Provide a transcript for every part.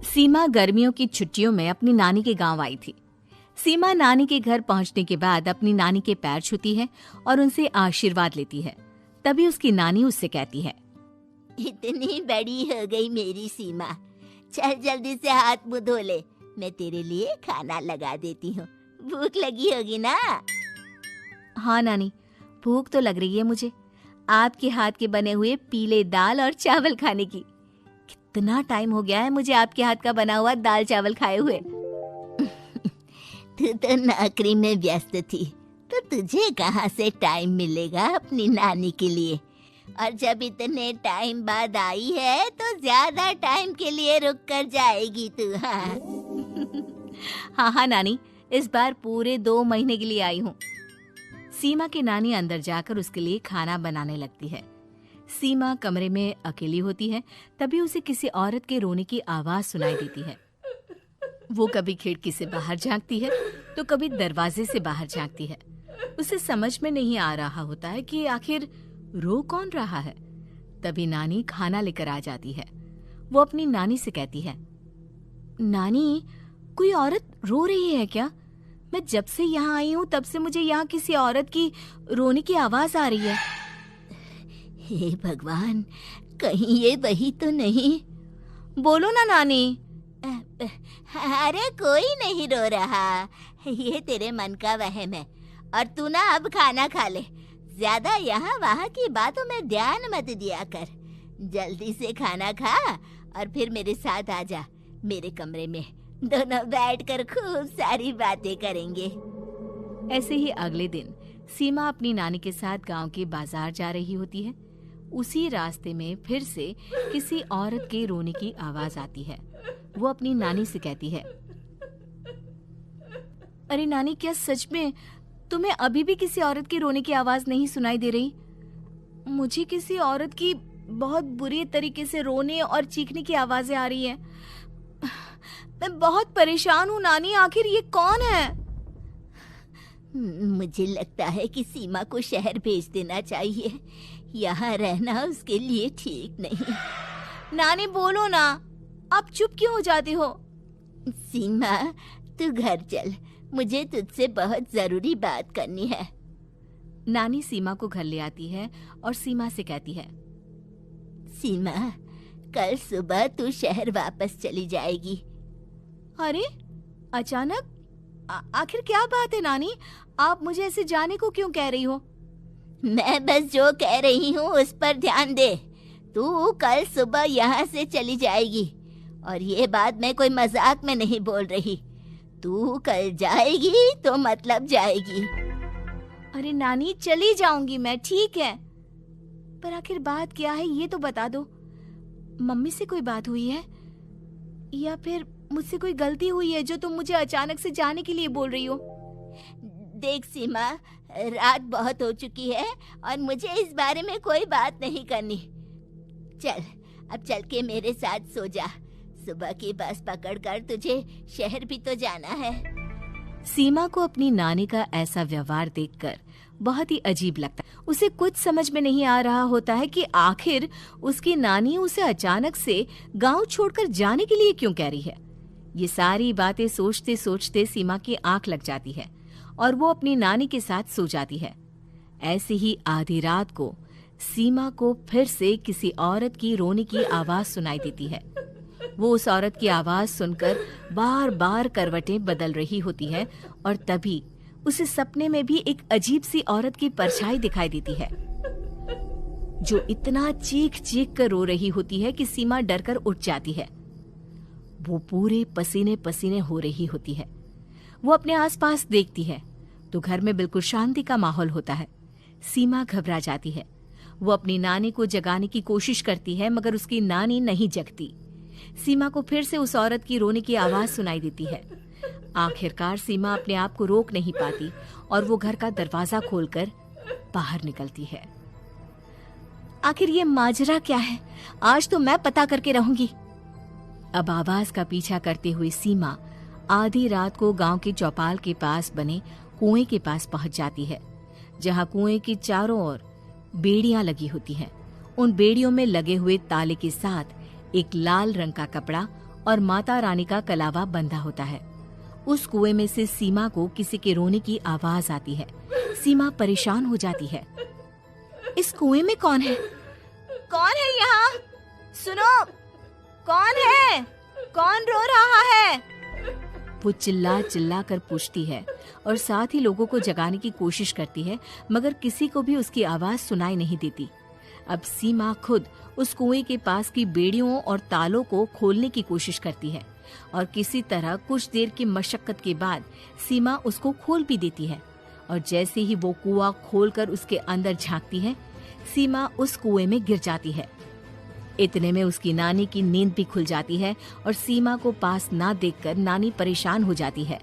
सीमा गर्मियों की छुट्टियों में अपनी नानी के गांव आई थी। सीमा नानी के घर पहुंचने के बाद अपनी नानी के पैर छूती है और उनसे आशीर्वाद लेती है। तभी उसकी नानी उससे कहती है, इतनी बड़ी हो गई मेरी सीमा, चल जल्दी से हाथ मुंह धो ले, मैं तेरे लिए खाना लगा देती हूँ। भूख लगी होगी ना? हाँ नानी, भूख तो लग रही है मुझे, आपके हाथ के बने हुए पीले दाल और चावल खाने की। कितना टाइम हो गया है मुझे आपके हाथ का बना हुआ दाल चावल खाए हुए। तू तो नौकरी में व्यस्त थी, तो तुझे कहाँ से टाइम मिलेगा अपनी नानी के लिए? और जब इतने टाइम बाद आई है तो ज्यादा टाइम के लिए रुक कर जाएगी तू। हाँ नानी, इस बार पूरे 2 महीने के लिए आई हूँ। सीमा की नानी अंदर जाकर उसके लिए खाना बनाने लगती है। सीमा कमरे में अकेली होती है, तभी उसे किसी औरत के रोने की आवाज सुनाई देती है। वो कभी खिड़की से बाहर झांकती है तो कभी दरवाजे से बाहर झांकती है। उसे समझ में नहीं आ रहा होता है कि आखिर रो कौन रहा है। तभी नानी खाना लेकर आ जाती है। वो अपनी नानी से कहती है, नानी, कोई औरत रो रही है क्या? मैं जब से यहाँ आई हूँ तब से मुझे यहाँ किसी औरत की रोने की आवाज आ रही है। हे भगवान, कहीं ये वही तो नहीं? बोलो ना नानी। अरे कोई नहीं रो रहा, ये तेरे मन का वहम है। और तू ना अब खाना खा ले, ज्यादा यहाँ वहाँ की बातों में ध्यान मत दिया कर। जल्दी से खाना खा और फिर मेरे साथ आ जा मेरे कमरे में, दोनों बैठकर खूब सारी बातें करेंगे। ऐसे ही अगले दिन सीमा अपनी नानी के साथ गांव के बाजार जा रही होती है। उसी रास्ते में फिर से किसी औरत के रोने की आवाज आती है। वो अपनी नानी से कहती है, अरे नानी, क्या सच में तुम्हें अभी भी किसी औरत के रोने की आवाज नहीं सुनाई दे रही? मुझे किसी औरत की बहुत बुरी तरीके से रोने और चीखने की आवाजें आ रही हैं। मैं बहुत परेशान हूँ नानी, आखिर ये कौन है? मुझे लगता है कि सीमा को शहर भेज देना चाहिए, यहाँ रहना उसके लिए ठीक नहीं। नानी बोलो ना, आप चुप क्यों हो जाती हो? सीमा, तू घर चल, मुझे तुझसे बहुत जरूरी बात करनी है। नानी सीमा को घर ले आती है और सीमा से कहती है, सीमा, कल सुबह तू शहर वापस चली जाएगी। अरे अचानक? आखिर क्या बात है नानी, आप मुझे ऐसे जाने को क्यों कह रही हो? मैं बस जो कह रही हूँ उस पर ध्यान दे। तू कल सुबह यहाँ से चली जाएगी, और ये बात मैं कोई मजाक में नहीं बोल रही। तू कल जाएगी तो मतलब जाएगी। अरे नानी, चली जाऊंगी मैं, ठीक है, पर आखिर बात क्या है ये तो बता दो। मम्मी से कोई बात हुई है या फिर मुझसे कोई गलती हुई है जो तुम मुझे अचानक से जाने के लिए बोल रही हो? देख सीमा, रात बहुत हो चुकी है और मुझे इस बारे में कोई बात नहीं करनी। चल, अब चल के मेरे साथ सो जा। सुबह की बस पकड़कर तुझे शहर भी तो जाना है। सीमा को अपनी नानी का ऐसा व्यवहार देखकर बहुत ही अजीब लगता है। उसे कुछ समझ में नहीं आ रहा होता है कि आखिर उसकी नानी उसे अचानक से गांव छोड़कर जाने के लिए क्यों कह रही है। ये सारी बातें सोचते सोचते सीमा की आंख लग जाती है और वो अपनी नानी के साथ सो जाती है। ऐसे ही आधी रात को सीमा को फिर से किसी औरत की रोने की आवाज सुनाई देती है। वो उस औरत की आवाज सुनकर बार बार करवटें बदल रही होती है और तभी उसे सपने में भी एक अजीब सी औरत की परछाई दिखाई देती है, जो इतना चीख चीख कर रो रही होती है कि सीमा डरकर उठ जाती है। वो पूरे पसीने पसीने हो रही होती है। वो अपने आसपास देखती है तो घर में बिल्कुल शांति का माहौल होता है। सीमा घबरा जाती है। वो अपनी नानी को जगाने की कोशिश करती है मगर उसकी नानी नहीं जगती। सीमा को फिर से उस औरत की रोने की आवाज सुनाई देती है। आखिरकार सीमा अपने आप को रोक नहीं पाती और वो घर का दरवाजा खोलकर बाहर निकलती है। आखिर ये माजरा क्या है? आज तो मैं पता करके रहूंगी। अब आवाज का पीछा करते हुए सीमा आधी रात को गांव के चौपाल के पास बने कुएं के पास पहुंच जाती है, जहां कुएं की चारों ओर बेड़ियां लगी होती हैं। उन बेड़ियों में लगे हुए ताले के साथ एक लाल रंग का कपड़ा और माता रानी का कलावा बंधा होता है। उस कुएं में से सीमा को किसी के रोने की आवाज आती है। सीमा परेशान हो जाती है। इस कुएं में कौन है? कौन है यहाँ? सुनो, कौन है? कौन रो रहा है? वो चिल्ला चिल्ला कर पूछती है और साथ ही लोगों को जगाने की कोशिश करती है, मगर किसी को भी उसकी आवाज सुनाई नहीं देती। अब सीमा खुद उस कुएं के पास की बेड़ियों और तालों को खोलने की कोशिश करती है और किसी तरह कुछ देर की मशक्कत के बाद सीमा उसको खोल भी देती है। और जैसे ही वो कुआं खोलकर उसके अंदर झांकती है, सीमा उस कुएं में गिर जाती है। इतने में उसकी नानी की नींद भी खुल जाती है और सीमा को पास ना देखकर नानी परेशान हो जाती है।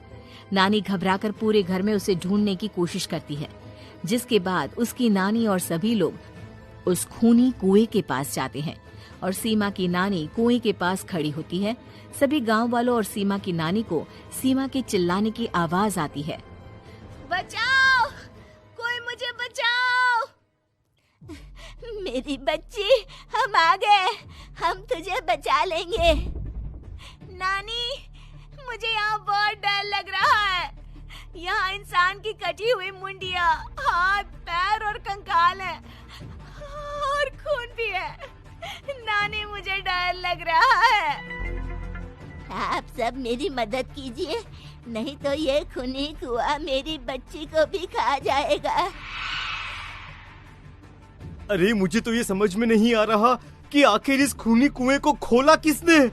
नानी घबराकर पूरे घर में उसे ढूंढने की कोशिश करती है, जिसके बाद उसकी नानी और सभी लोग उस खूनी कुएं के पास जाते हैं और सीमा की नानी कुएं के पास खड़ी होती है। सभी गांव वालों और सीमा की नानी को सीमा के चिल्लाने की आवाज आती है। बचाओ, कोई मुझे बचाओ। मेरी बच्ची, हम आ गए, हम तुझे बचा लेंगे। नानी, मुझे यहाँ बहुत डर लग रहा है। यहाँ इंसान की कटी हुई मुंडिया, हाथ, पैर और कंकाल है और खून भी है। नानी, मुझे डर लग रहा है। आप सब मेरी मदद कीजिए, नहीं तो ये खूनी कुआं मेरी बच्ची को भी खा जाएगा। अरे मुझे तो ये समझ में नहीं आ रहा कि आखिर इस खूनी कुएं को खोला किसने।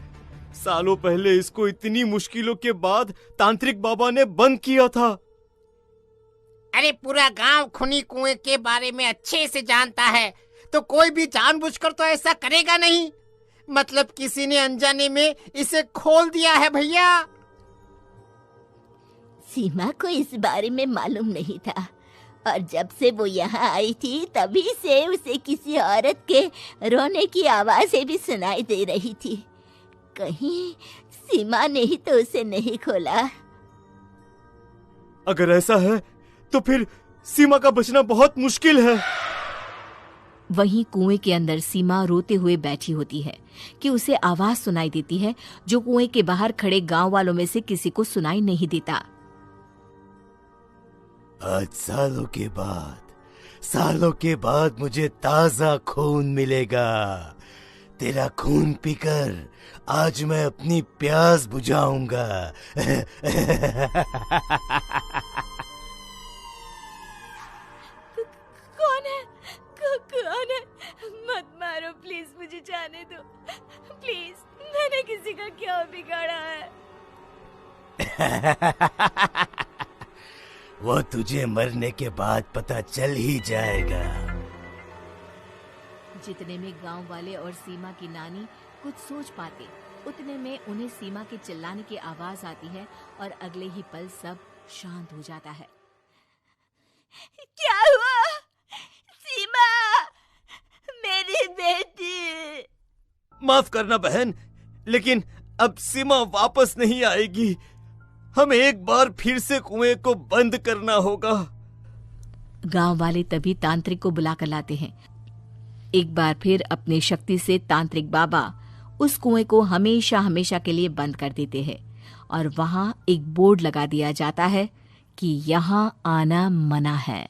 सालों पहले इसको इतनी मुश्किलों के बाद तांत्रिक बाबा ने बंद किया था। अरे पूरा गांव खूनी कुएं के बारे में अच्छे से जानता है, तो कोई भी जानबूझकर तो ऐसा करेगा नहीं। मतलब किसी ने अनजाने में इसे खोल दिया है भैया। सीमा को इस बारे में मालूम नहीं था और जब से वो यहाँ आई थी तभी से उसे किसी औरत के रोने की आवाजें भी सुनाई दे रही थी। कहीं सीमा ने ही तो उसे नहीं खोला। अगर ऐसा है तो फिर सीमा का बचना बहुत मुश्किल है। वहीं कुएं के अंदर सीमा रोते हुए बैठी होती है कि उसे आवाज सुनाई देती है जो कुएं के बाहर खड़े गांव वालों में से किसी को सुनाई नहीं देता। आज सालों के बाद मुझे ताजा खून मिलेगा। तेरा खून पीकर आज मैं अपनी प्यास बुझाऊंगा। कौन है? मत मारो प्लीज, मुझे जाने दो प्लीज। मैंने किसी का क्या बिगाड़ा है? वो तुझे मरने के बाद पता चल ही जाएगा। जितने में गांव वाले और सीमा की नानी कुछ सोच पाते, उतने में उन्हें सीमा के चिल्लाने की आवाज आती है और अगले ही पल सब शांत हो जाता है। क्या हुआ? सीमा, मेरी बेटी। माफ करना बहन, लेकिन अब सीमा वापस नहीं आएगी। हमें एक बार फिर से कुएं को बंद करना होगा। गांव वाले तभी तांत्रिक को बुला कर लाते हैं। एक बार फिर अपनी शक्ति से तांत्रिक बाबा उस कुएं को हमेशा हमेशा के लिए बंद कर देते हैं और वहां एक बोर्ड लगा दिया जाता है कि यहाँ आना मना है।